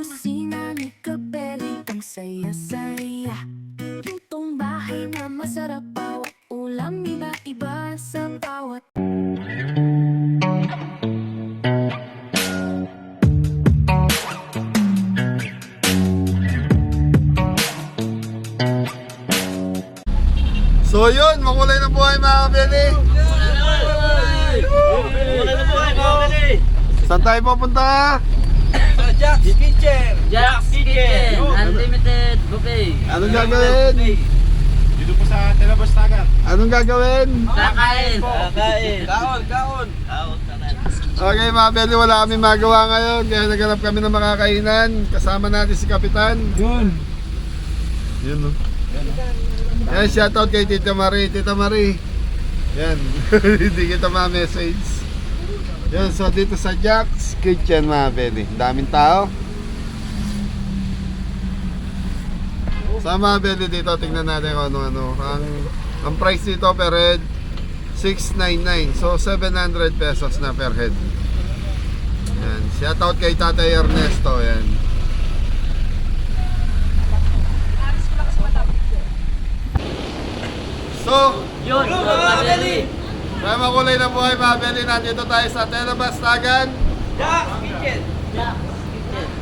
kusina ni Kapeli, ang saya-saya. Lutong bahay na masarap, bawat ulam iba-iba sa bawat. So yun, makulay na buhay mga kabili. Saan tayo pupunta? Jack's Kitchen! Jack's Kitchen! Unlimited buffet! Anong gagawin? Dito po sa Telebastagan. Anong gagawin? Kakain! Kaon! Kaon! Okay mga kabili, wala kami magawa ngayon. Kaya naghanap kami ng makakainan. Kasama natin si Kapitan. Yun no. Yan, shoutout kay Tita Marie. Tita Marie. Yan. Hindi kita ma-message. Yan, so dito sa Jack's Kitchen mga kabili. Daming tao. Sa mga kabili dito, tingnan natin kung ano-ano. Ang price dito per head, 699. So 700 pesos na per head. Yan. Shoutout kay Tatay Ernesto. Yan. So, Yun! Pabili! kaya makulay na buhay mga kabili. Nandito tayo sa Telebastagan. Jack's Kitchen!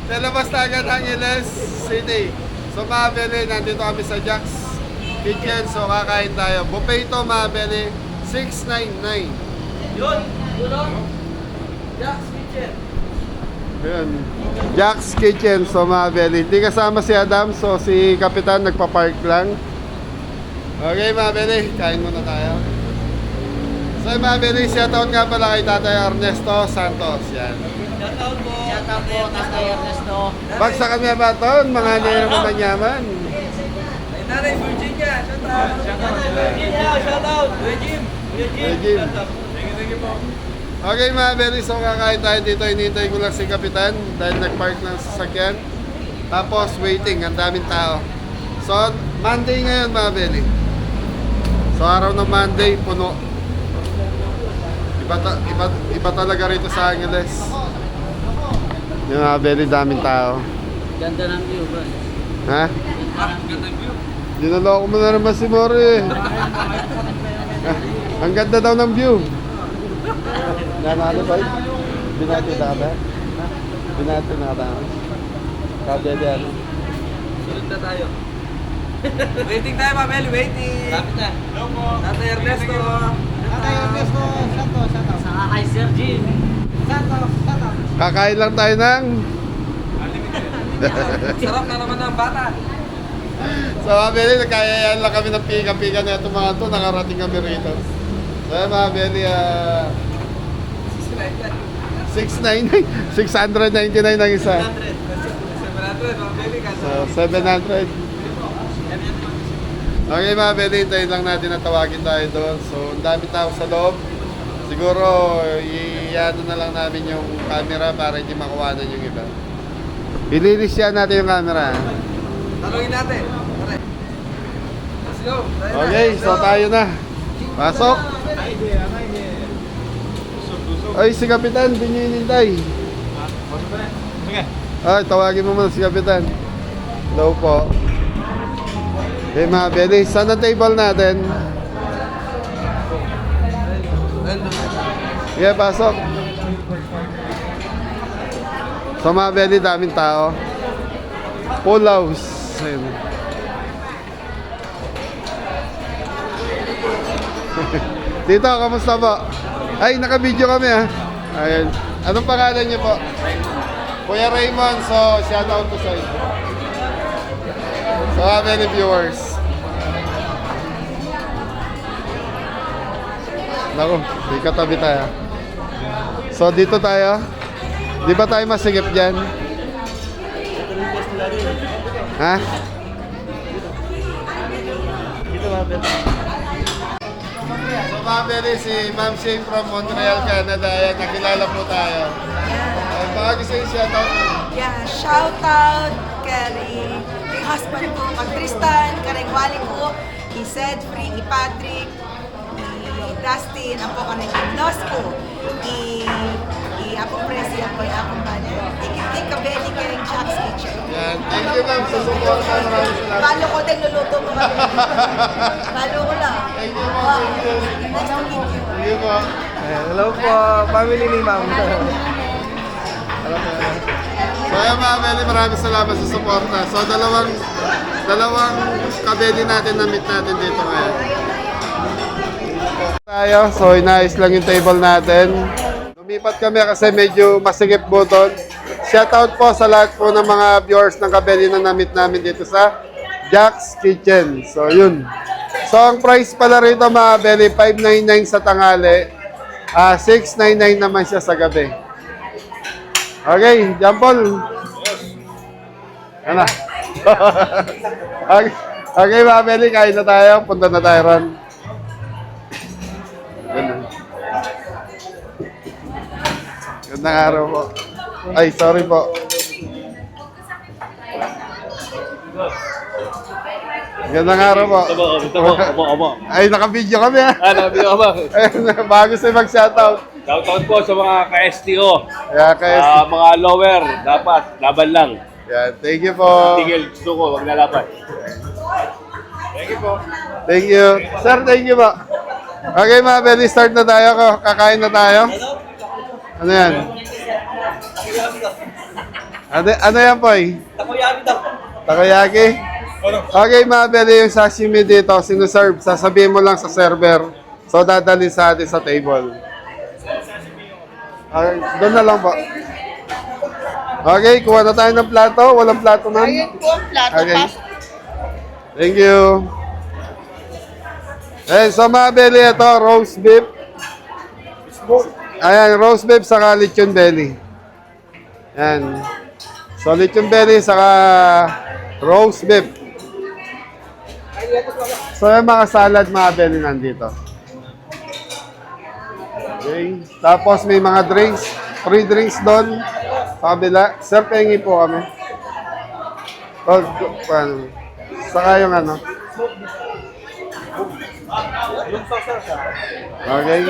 Telebastagan, Angeles City. So mga kabili, nandito kami sa Jack's Kitchen. So kakain tayo. Buffet ito mga kabili, 699. Yun! Jack's Kitchen! Ayan. Jack's Kitchen. So mga kabili, hindi kasama si Adam. So si Kapitan nagpa-park lang. Okay mga kabili, kain muna tayo. So mga kabili, shoutout nga pala kay Tatay Ernesto Santos. Yan. Shoutout po! Shoutout po, Tatay Ernesto! Bagsa kami baton, mga nila naman yaman. Ay, Nanay Virginia! Shoutout! Shoutout! Virginia! Shoutout! Kuya Jim! Kuya Kuya Jim! Jim. Shoutout! Thank you po! Okay mga kabili, so kakain tayo dito. Hinihintay ko lang si Kapitan dahil nag-park ng sasakyan. Tapos waiting, ang daming tao. So Monday ngayon mga kabili. So araw ng Monday, puno. Iba talaga rito sa Angeles. Yung mga kabili, daming tao. Ganda ng view, boss. Ha? Ganda view! Dinaloko mo na naman si Mori. Ang ganda daw ng view. Nanalo ba? Binati na ba? Binati na ba? Kabili ano? Sunod na tayo. Waiting tayo, Mabel. Waiting. Lapit na. Tatay Ernesto. Tatay Ernesto, Santos. Saka kay Sir Jim. Santos. Kakain lang tayo ng... Sarap na naman ng bata. So Mabeli, nagkayayaan lang kami ng pika-pika na itong mga ito. Nakarating kami rito. So Mabeli, 699 699 ang isa. 700, Mabel. So 700. Okay Mabeli, hintayin lang natin na tawagin tayo doon. So ang dami tao sa loob. Siguro, i-ano na lang namin yung camera para hindi makuwanan yung iba. Ililis yan natin yung camera. Talungin natin. Tara. Let's go. Tayo na. Okay, Let's so go. tayo na. Pasok. Ay, si Kapitan, hindi nyo inintay. Sige. Ay, tawagin mo muna si Kapitan. Hello po. Okay mga Beli, saan ang table natin? Yeah, pasok. So mga Beli, daming tao. Full house. Ayun. Dito, kamusta po? Ay, naka-video kami ha. Ayun. Anong pangalan niyo po? Kuya Raymond, so shout out to sa inyo. So how many viewers? Naku, di katabi tayo. So dito tayo. Di ba tayo masigip dyan? Ha? Dito Mabel. So Mabel, si Ma'am Shane from Montreal, Canada. Ayan, nakilala po tayo. Baka gusto yung shout out mo. Yeah, shout out kay husband ko, kay Tristan, kay Wally ko, kay Cedric, kay Patrick, kay Dustin, ang po ka ng Nosco, kay akong presi, ako yung akong banner. Ikikik ka belly kayong Jack's Kitchen. Yan. Thank you ma'am sa support. Maraming salamat. Balo ko din luluto mo kami. Balo ko lang. Thank you ma'am. Thank you. Nice to meet you. Thank you po. Hello po, family ni ma'am. So ayan mga Beli, maraming salamat sa suporta. So dalawang kabeli natin na meet natin dito ngayon. Tayo, so inayos lang yung table natin. Lumipat kami kasi medyo masigip buton. Shoutout po sa lahat po ng mga viewers ng kabeli na na-meet namin dito sa Jack's Kitchen. So yun. So ang price pala rito mga Beli, 599 sa tanghali. 699 naman siya sa gabi. Okay, Jampol. Ano? Okay, mga Beli, kain na tayo. Punta na tayo ron. Ganun. Gandang araw po. Ay, sorry po. Gandang araw po. Opo. Ay, naka-video kami ha. Nabili ka ba? Ayun, bago sa'yo mag-shoutout. Shoutout po sa mga ka-STO. Yeah, kaya, Mga lower, dapat, laban lang. yeah, thank you po. Tigil, gusto ko, wag lalaban. Thank you po. Thank you. Sir, thank you po. Okay mga Beli, start na tayo. Kakain na tayo. Ano yan? Ano yan, Poy? Takoyaki daw. Takoyaki? Okay mga Beli, yung sashimi dito, sinuserve. Sasabihin mo lang sa server. So, dadalhin sa atin sa table. Okay, doon na lang po. Okay, kuha na tayo ng plato. Walang plato na. Ayun po ang plato. Okay. Thank you. Eh, so mga Beli, ito, roast beef. Ayan, roast beef saka lechon belly. Ayan. So, lechon belly saka roast beef. So, yung mga salad, mga Beli, nandito. Okay. Tapos, may mga drinks. Free drinks doon. Kabila. Sir, pengi po kami. Saka yung ano. Okay.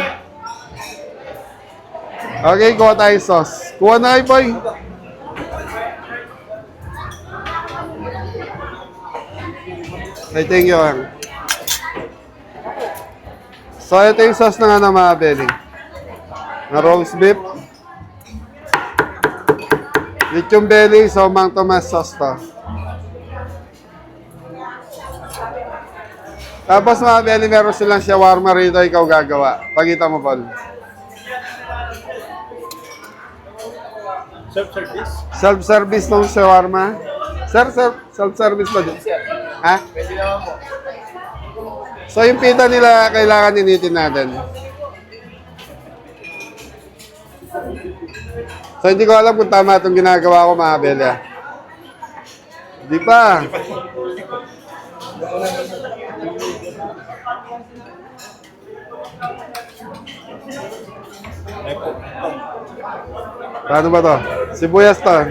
Okay, kuha tayo sauce. Kuha na kayo, boy. Okay, thank you. So, ito yung sauce na nga ng mga Beli. Na roast beef. Lechon belly, so mang tomas sauce to. Tapos mga Beli, meron silang shawarma rito, ikaw gagawa. Pagita mo, Paul. Self-service? Self-service ng shawarma. Sir, self-service ba din? Ha? Pwede naman po. So yung pita nila, kailangan initin natin. So hindi ko alam kung tama itong ginagawa ko, mga Beli. Di pa. Paano ba to? Sibuyas to.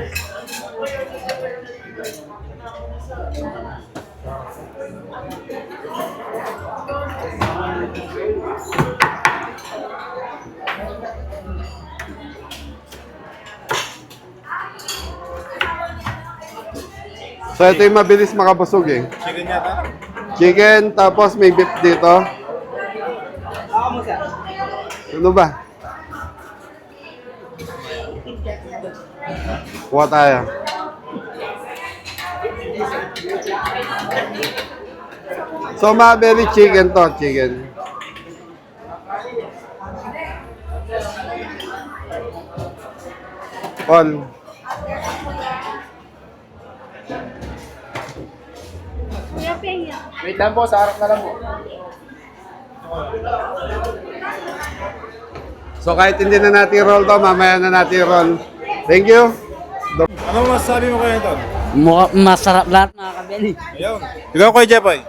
So ito yung mabilis makabusog eh. Chicken yata? Chicken, tapos may beef dito. Ano ba? Kuha tayo. So, mga Beli, chicken to, chicken. Paul. Wait lang po, sa harap na lang po. So, kahit hindi na natin roll to, mamaya na natin roll. Thank you. Ano masasabi mo kayo ito? Masarap lahat mga kabeli. Ayun. Ikaw kay Jepoy.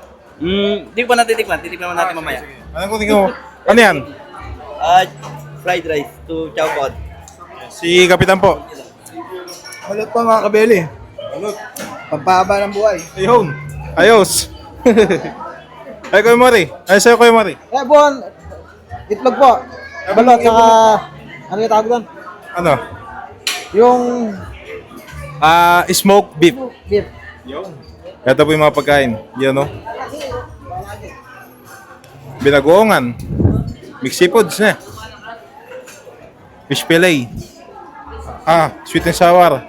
Hindi ko pa natitikman. Titikman natin mamaya. Anong kunin ko? Ano yan? Fried rice to chow pod. Si Kapitan po. Malot pa mga kabeli. Pampahaba ng buhay. Ayun. Ayos. Ay, Kuya Mari. Ay, sa'yo, Kuya Mari. Buwan, itlog po. Balot, saka, ano yung tawag doon? Ano? Yung Smoke beef. beef. Ito po yung mga pagkain. Yan, no? Binagoongan. Mixed seafoods na. Fish fillet. Sweet and sour.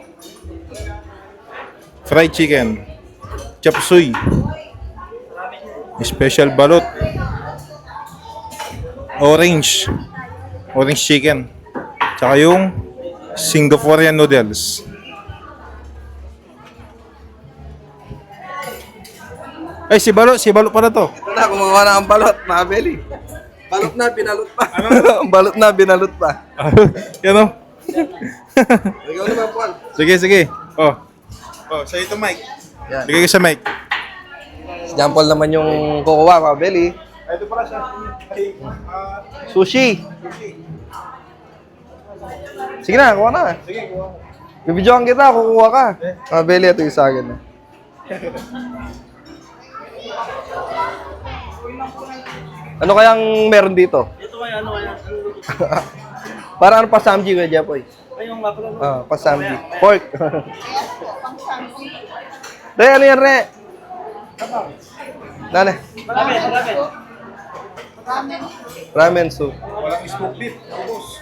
Fried chicken. Chop suey. Special balot. Orange. Orange chicken. Tsaka yung Singaporean noodles. Ay, si Balot pala to. Ito na, kumuha na ang balot, mga Beli. Balot na, binalot pa. Balot na, binalot pa. Yan o. Ikaw naman, Paul. Sige. Oh, sa'yo ito, Mike. Yan. Bigay ko sa Mike. Si John Paul naman yung kukuha, mga Beli. Ito pala siya. Sushi. Sige na, kuha na. Sige, kuha. Bibidyoan kita, kukuha ka. Mga Beli, ito yung sa akin. Ano kayang meron dito? Ito kaya ano kaya? Para ano pa samji kaya Japoy? Ay, yung mapala mo. Pa samji. Pork. Re, ano yan, Re? Nane? Ramen soup. Walang smoke beef. Ubus.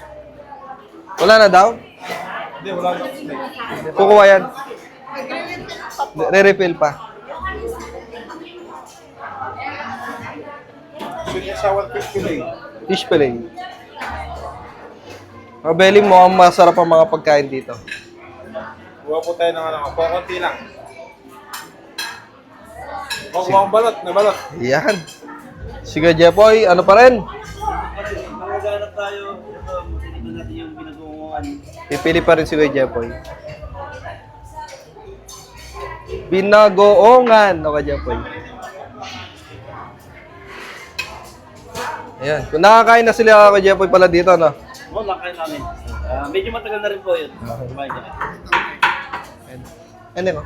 Wala na daw? Hindi, wala na. Kukuha yan. Re-refill pa. Sweet and sour fish fillet. Fish fillet. Mga Beli, mukhang masarap ang mga pagkain dito. Kuha po tayo ng konti lang. Kuha ang balot, na balot. Yan. Sige, Jepoy, ano pa rin? Maghanap tayo. Ito, matinignan natin yung pinagunguhan. Pipili pa rin si Kuya Jepoy. Binagoongan. Ano ka, Jepoy? Ayan. Kung nakakain na sila Kuya Jepoy pala dito, no? Oo, lakain namin. Medyo matagal na rin po yun. Kumain ka na. Ano ko?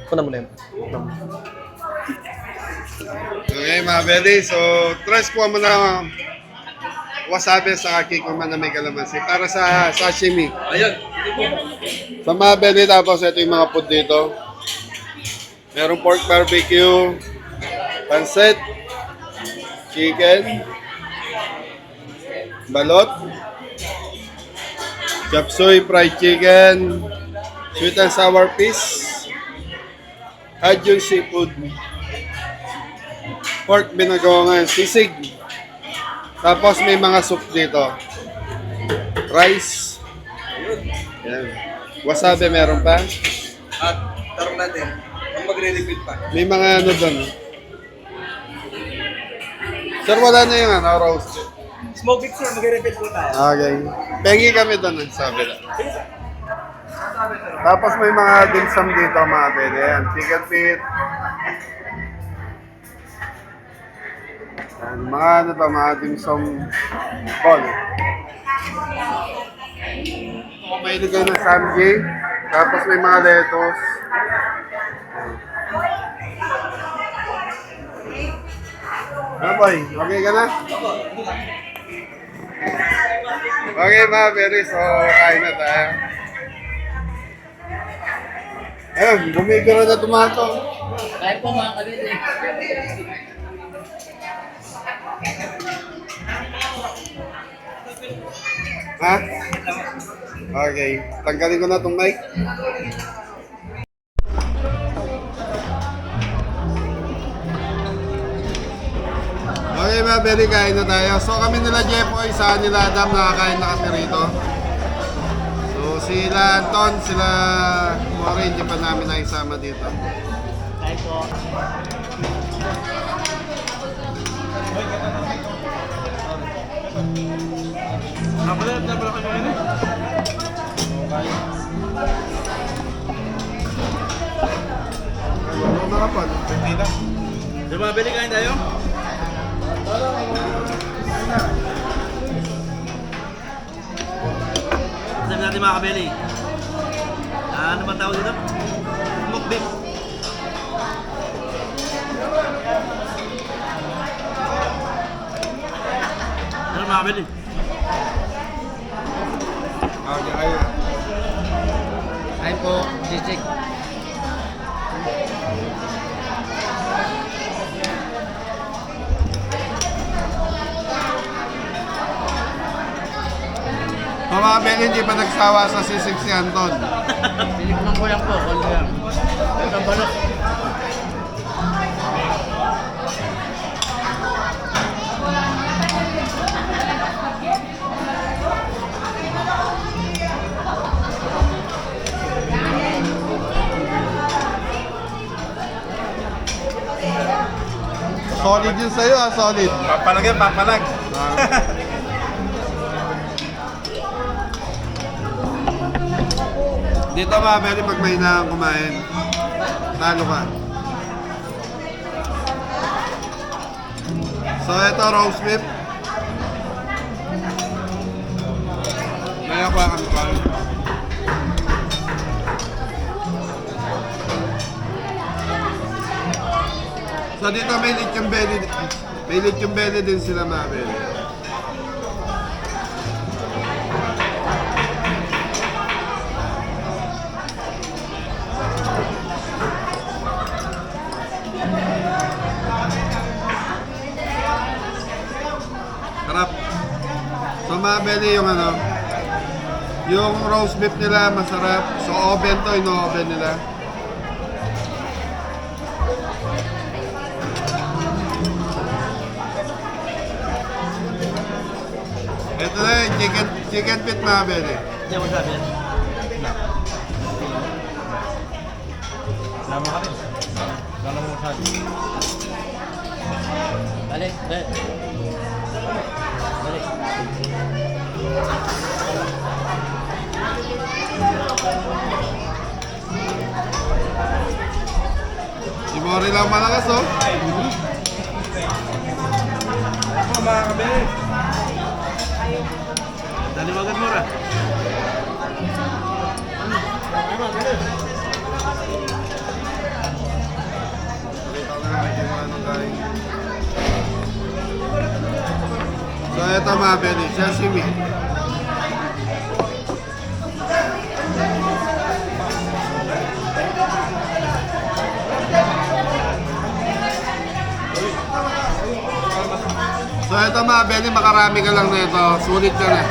Kuna mo na yun. Okay, mga Beli. So, tres kuha mo na wasabi sa kikuma na may kalamansi para sa sashimi. Ayun. Sa mga Beli, tapos ito yung mga food dito. Merong pork barbecue, pancit, chicken, balot, chop suey, fried chicken, sweet and sour fish, Hajun seafood, pork binagoongan, sisig. Tapos may mga soup dito. Rice. Yan. Wasabi meron pa. At tarong natin, kung magre-refill pa. May mga ano doon. Sir, wala na yung ano, roast. Smoke beef sir, mag-repeat po tayo. Okay. Pengi kami doon, sabi lang. Tapos may mga dim sum dito, mga pwede. Yan, chicken feet. Yan, mga ano to, mga dim sum ball. May lagay ng samji. Tapos may mga lettuce. Ano boy? Okay ka na? Okay mga Berry, so kain na tayo. Ayun, bumigaro na tomato. Kain po mga kabili. Ha? Okay, tanggalin ko na itong mic. Okay mga Berry, kain na tayo. So kami nila Jepoy, sa nila Adam, nakakain na kami rito. So sila Anton, sila Mori, hindi pa namin nakisama dito. Kain po. Ano nakapal? Di ba, Beli, kain tayo? Sabi natin mga kabili. Ano ba tawag dito? Smoke beef. Ano mga kabili? Okay. po, sisig. Mga Beli, hindi pa nagsawa sa sisig si Anton. Pinikman ko lang po, konti lang. Ito balok. Solid yun sa'yo ah, solid. Papalag yan, papalag. Dito mga Beli, pag may na kumain, talo ka. So ito, roast beef. May ako ang kain. So dito may lechon belly. May lechon belly din sila mga Beli. Sarap. So mga Beli, yung ano, yung roast beef nila masarap. So oven to, ino-oven nila. Ito na yung chicken feet mga Beli. Hindi mo sabi yan. Lama ka rin. Lama mo masyado. Balik, balik. Balik. Si Mori lang malakas oh. Mga kabeli. Daliwagan mo ra. So ito mga Beli, sashimi. So ito mga Beli, makarami ka lang na ito. Sulit ka na.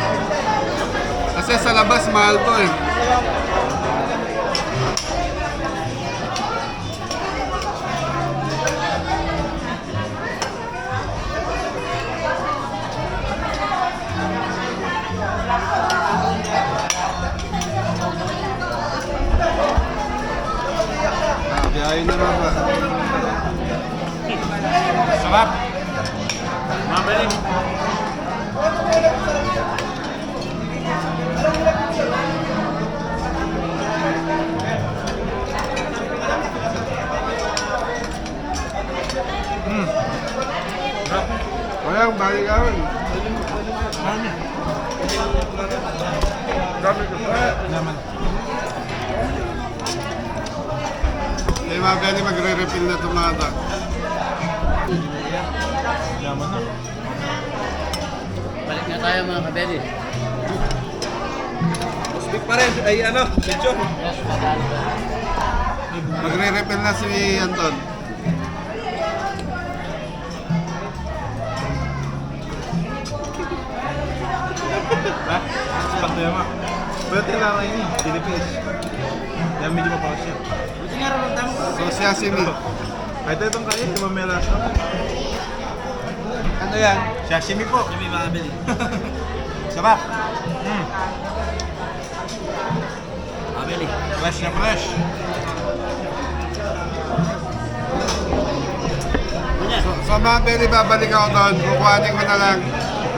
Kasi sa labas, mahal to eh. Biyahe na naman ba? Sarap. Mga Beli. Walang balikan. Eh mga Beli, magre-refill na itong mga ito. Yaman na. Balik na tayo mga kabeli. Speak pa rin. Ay ano, lechon. Magre-refill na si Anton. Ha? Sepak na yaman. Pwede lang ini. Philippines. Yan medyo mapakas yan. Buti nga rin ang damo. So sashimi. Ay, ito itong kain. Di mamelas na. Ano yan? Sashimi po. Kami mga Beli. Sarap. Mga Beli. Fresh na fresh. So mga Beli, babalik ako doon. Kukuhanin ko na lang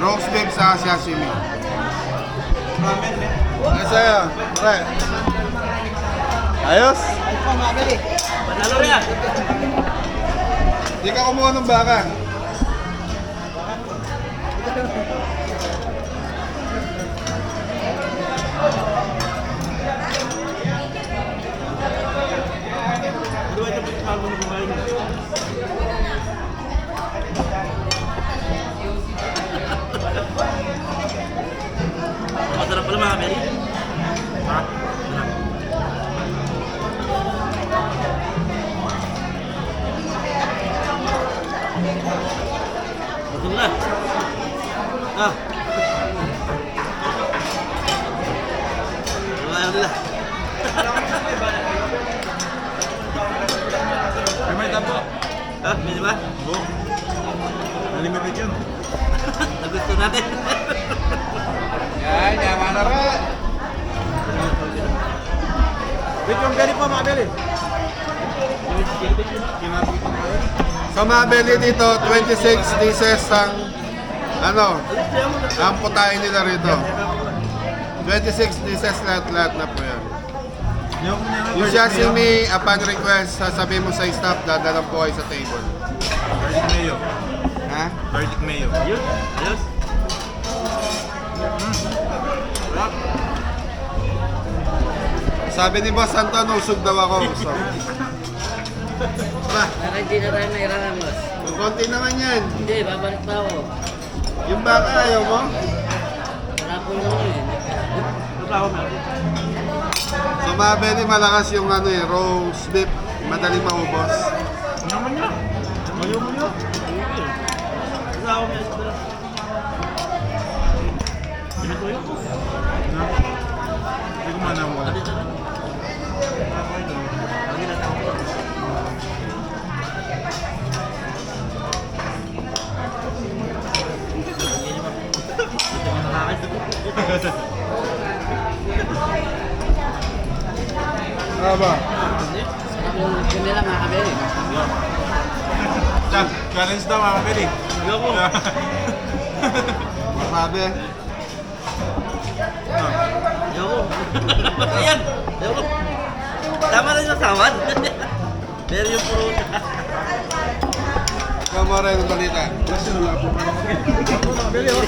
roast beef sa sashimi. Ano sa'yo? Pre. Ayos? Panalo rin yan. Di ka kumuha ng baka. Masarap pala mga Beli. Ha? Ah. Ayaw nila. May tapo. Ah, hindi ba? Oo. Unlimited yun. Nagusto natin. Yan, yaman na rin. Wait, yung belly po, mga belly. Sa mga belly dito, 26 pieces ang ang putahin nila rito. 26 pieces lahat na po yan. Yung sashimi, upon request, sasabihin mo sa staff, dadalang po kayo sa table. Garlic mayo. Ha? Garlic mayo. Ayun. Ayos. Sabi ni Boss Anton, usog daw ako. Usog. Ba, Hindi na tayo may ramos. kung konti naman yan. Hindi, babalik pa ako. Yung baka ayaw mo? Rapon naman yun. Sa mga belly, malakas yung roast beef. Madaling maubos. Naman niya. Mayo mo yun. Kasama mo yan. Hindi ko manang wala. Aba. Sarap yung kanila mga kabeli. Challenge daw, mga belly. Go mo. Sabi. Go mo. Ayan. Go mo. Tama na yung sawan. Pero yung puro Ikaw mo rin ang balita. Mga belly, oh.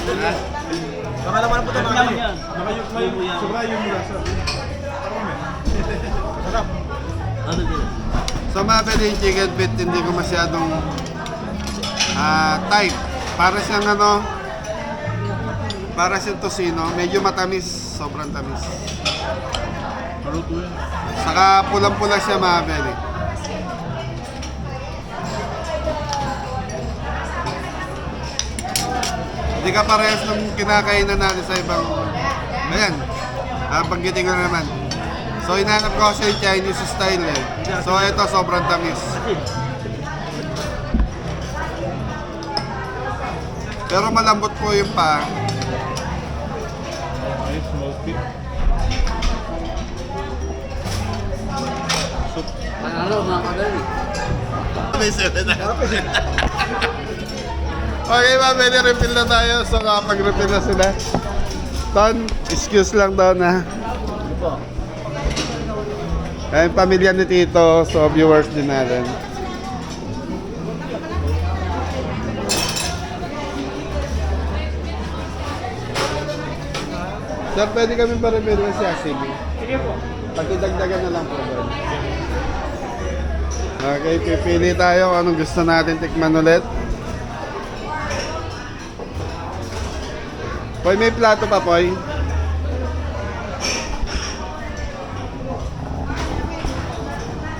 Baka naman po ito, mga belly. Sobra yung rasa. Sarap. ano din. Sa mga belly, yung chicken feet, hindi ko masyadong type. Para siyang para siyang tosino. Medyo matamis. Sobrang tamis. Maluto yun. Saka pulang-pula siya mga belly. Hindi ka parehas ng kinakainan natin sa ibang... Ayan, banggitin ko na naman. So, inaanap ko kasi yung Chinese style eh. So, ito sobrang tamis. Pero malambot po yung pa. Nice, smoked beef. Panalo mga kabeli. Okay, mabili, refill na tayo. So, nakapag-refill na sila. Ton, excuse lang daw na. Ayun, pamilya ni Tito. So, viewers din natin. Sir, pwede kami pa-refill na si Asibi. Sige po. Pagdidagdagan na lang po. Bro. Okay, pipili tayo kung anong gusto natin tikman ulit. Poy, may plato pa, Poy.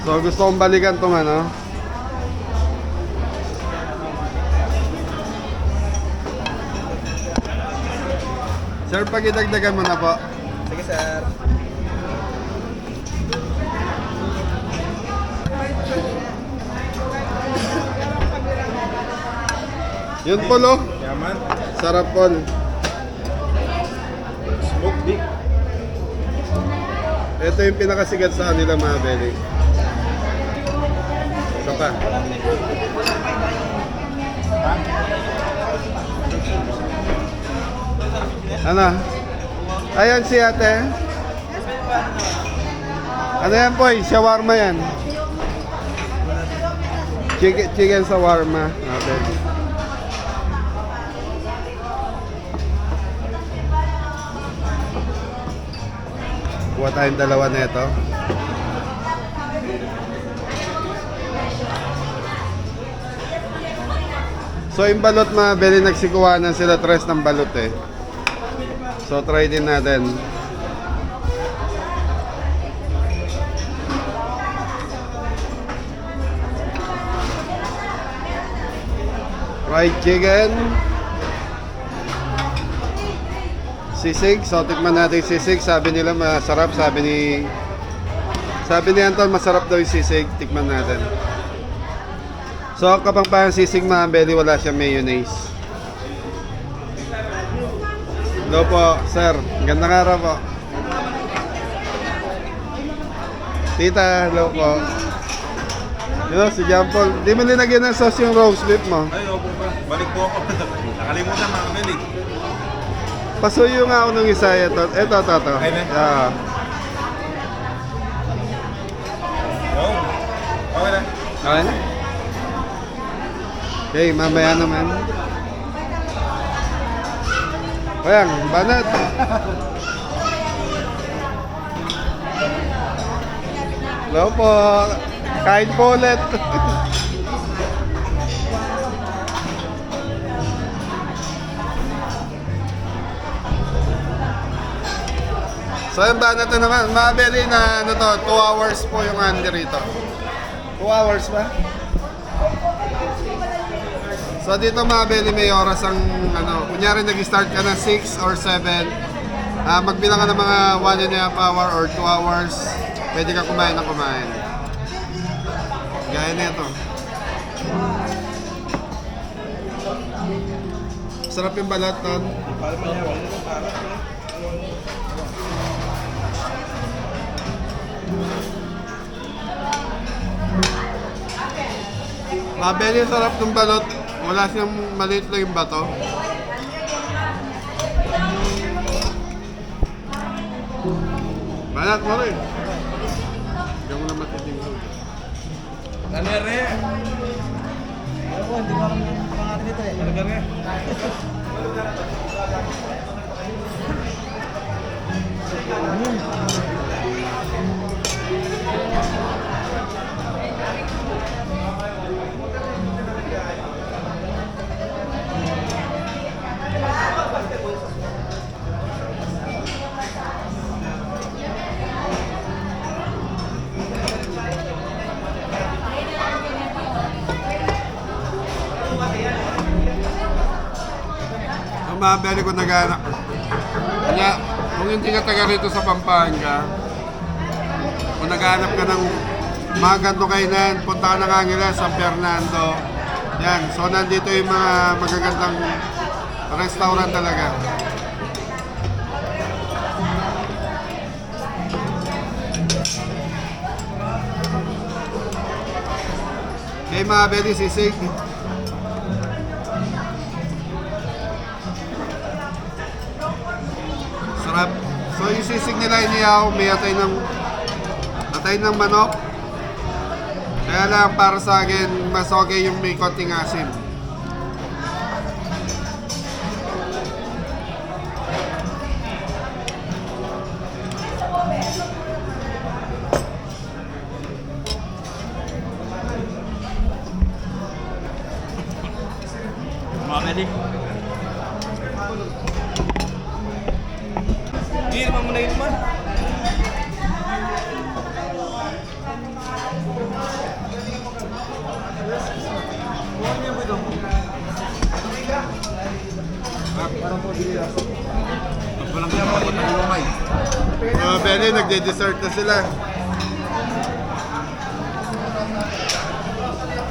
So, gusto kong balikan tong Sir, pag-idagdagan mo na po. Sige, sir. Yun, Polo. Yaman. Sarap, Pol. Smoked beef. Ito yung pinakasigat sa kanila, mga belly. Isa pa. Ano? Ayan si ate. Ano yan, Poy? Shawarma yan. Chicken shawarma. Okay. Kuha tayong dalawa nito. So yung balot, mga beli, nagsikuhanan sila tres ng balot eh. So try din natin. Fried chicken. Sisig, so tikman natin yung sisig. Sabi nila masarap, sabi ni Anton masarap daw yung sisig. Tikman natin. So Kapampangan sisig mga belly, wala siyang mayonnaise. Hello po, sir. Gandang araw po. Tita, hello po. Hello, si John Paul. Di mo linagyan ng sauce yung roast beef mo? Ay, opo pa. Balik po ako. Nakalimutan mga kabeli. Pasuyo nga ako ng isa. Ito. Ay, ne? Yeah. Oo. Okay na. Okay na? Okay, mamaya naman. Ayan, banat. Hello po. Kain po ulit. So yung banat na naman, mabili na ano to, 2 hours po yung handi rito. 2 hours ba? So dito mabili may oras ang ano, kunyari nag-start ka ng 6 or 7, magbilang ka ng mga 1.5 hour or 2 hours, pwede ka kumain na kumain. Gaya na ito. Sarap yung balat nun. Mabeli sarap ng balot. Wala siyang maliit lang yung bato. Banat mo rin. Diyan mo na matitingin. Kanere. Ako, hindi ko alam yung pangalan nito eh. Kanere. Ang mabili ko nagana. Kanya, kung hindi ka taga rito sa Pampanga, kung naghanap ka ng mga ganito kainan, punta ka ng Angeles, San Fernando. Yan, so nandito yung mga magagandang restaurant talaga. Okay, mga belly, sisig. Sarap. So yung sisig nila inihaw, may atay ng manok. Kaya lang para sa akin, mas okay yung may konting asin. Mameli. Hindi naman muna yun man. Mga belly, nagde-dessert na sila.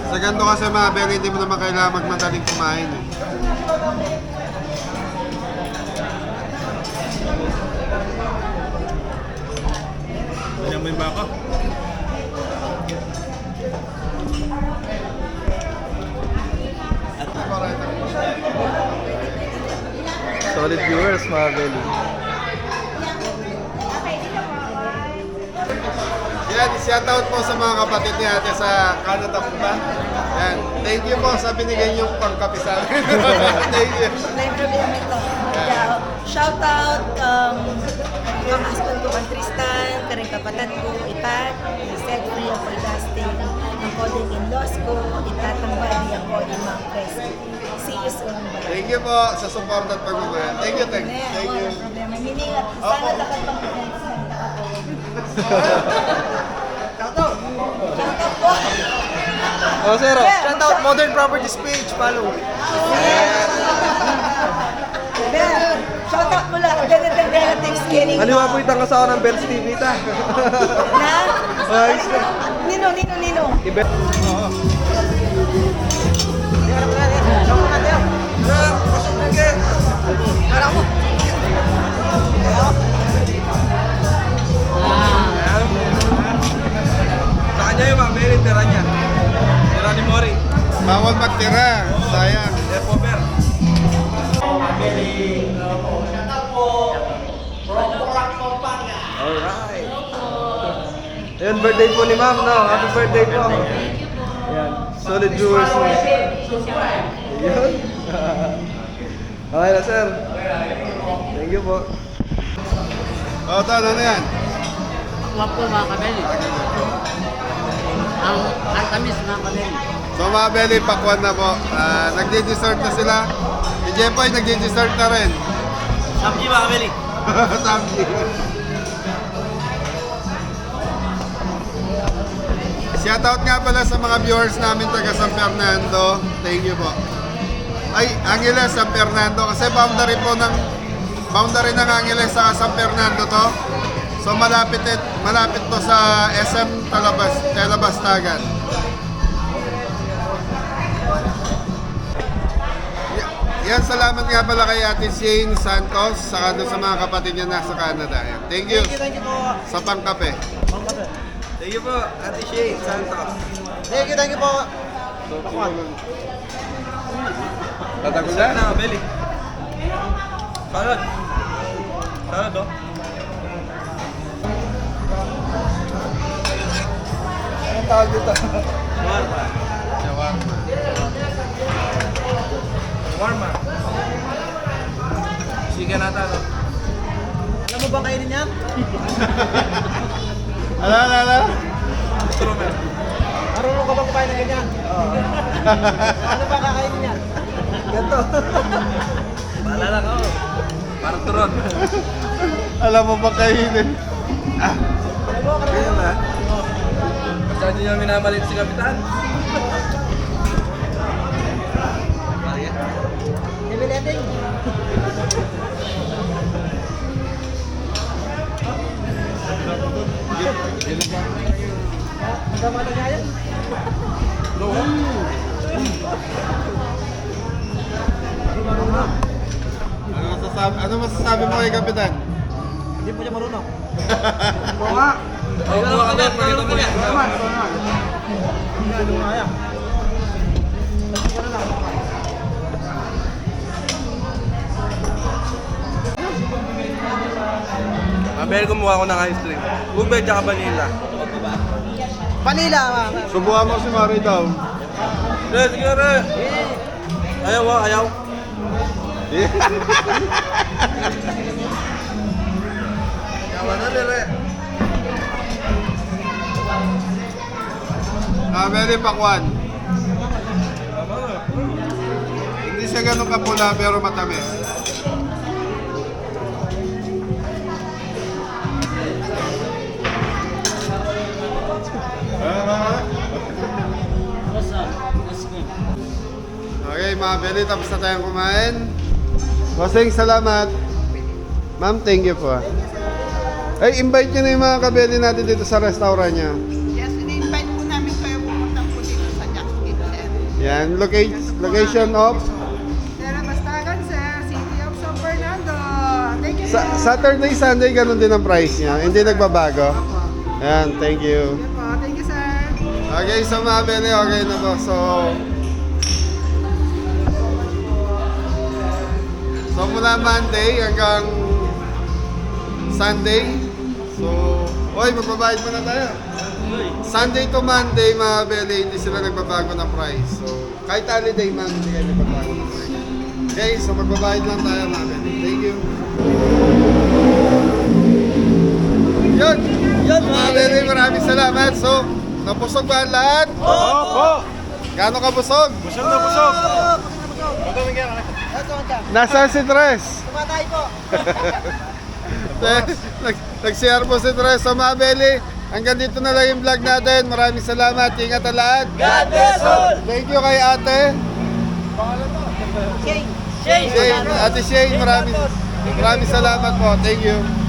Sa ganito kasi mga belly, hindi mo naman kailangan magmadaling kumain. Ayan mo yung baka. Solid viewers, mga belly. Yan, shoutout po sa mga kapatid ni ate sa Canada po ba? Yan, thank you po sa binigay niyong pangkapi sa amin. Thank you. May problema ito. Kaya, shout out yung husband ko kang Tristan, kareng kapatid ko, Itat, set free ako idasting, ang koding in-laws ko, Itat ang body ako, Imang Press. See you soon. Bye. Thank you po sa support at pagmamahal. Thank you, thank you. Thank you. Walang problema. Miningat. Sana dapat pang events lang ako. Shout out po. Oh, sir. Shout out Modern Properties page, follow. Shout out mo lang. kidding. Kaliwa po itang kasawa ng Bells TV ta. Na? Ayos na. Nino. Ibe. Sa kanya yung Mabeli, tira niya. Tira ni Mori. Bawal magtira. Sayang. Poper. Alright. Ayun, birthday po ni ma'am, no? Happy birthday po. Ayan, solid viewers mo. Ayun. Okay na, sir. Thank you po. O, Ton, ano yan? Wag po mga kabeli. Ang tamis mga kabeli. So mga belly, pakwan na po. Nagdi-dessert na sila. Si Jepoy nagdi-dessert na rin. Samji Mabeli. Samji. Shoutout nga pala sa mga viewers namin taga San Fernando. Thank you po. Ay, Angeles, San Fernando. Kasi boundary ng Angeles sa San Fernando to. So malapit to sa SM Talabastagan. Yan, salamat nga pala kay Ate Shane Santos saka doon sa mga kapatid niya nasa Canada. Yan. Thank you. Thank you po. Sa pangkape. Thank you po, Ate Shay Santos. Thank you po. Tatagol na? Na, Mabeli. Salad. Salad, oh. Anong tawag dito? Warma. Shawarma. Warma. Sige na tayo. Alam mo ba kainin yan? Ala. Instrument. Marunong ka ba kumain ng ganyan? Oo. Ano ba kakainin yan? Ganto. Paalala ko. Parang turon. Alam mo ba kainin? Ganyan na. Masyado niya minamalit si Kapitan. Bibileting. Tama na nga yan. Ano masasabi mo kay Kapitan? Hindi po siya marunong. Oo nga. Oo, kuha ka doon. Pakita mo yan. Hindi mo kaya. Mabel, kumuha ko ng ice cream. Ube tsaka vanilla. Vanilla, ma'am. Subukan mo si Mari daw. Sige, re. Ayaw, ayaw. Yawa na, re. Very pakwan. Hindi siya ganun kapula pero matamis. Okay mga belly, tapos na tayong kumain. Bossing, salamat. Ma'am, thank you po. Ay, invite nyo na yung mga kabeli natin dito sa restaurant niya. Yes, in-invite po namin kayo pumunta po dito sa Jack's Kitchen. Yan, location of Sierra Bastagan, sir. City of San Fernando. Thank you, sir. Saturday, Sunday, ganun din ang price niya. Hindi nagbabago. Yan, thank you. Yun po. Thank you, sir. Okay, so mga beli, okay na po. So mula Monday hanggang Sunday. So, magbabayad muna tayo. Sunday to Monday, mga beli, hindi sila nagbabago ng price. So, kahit holiday man, hindi kayo nagbabago ng price. Okay, so magbabayad lang tayo, mga beli. Thank you. Yun, mga beli, maraming salamat. So, napusog ba ang lahat? Opo! Gaano ka busog? Busog na busog! Nasaan si Tres? Tumatay po. Nag-share po si Tres sa mga beli. Hanggang dito na lang yung vlog natin. Maraming salamat. Ingat ang lahat. God bless all! Thank you kay ate. Shane. Shane. Ate Shane, maraming salamat po. Thank you.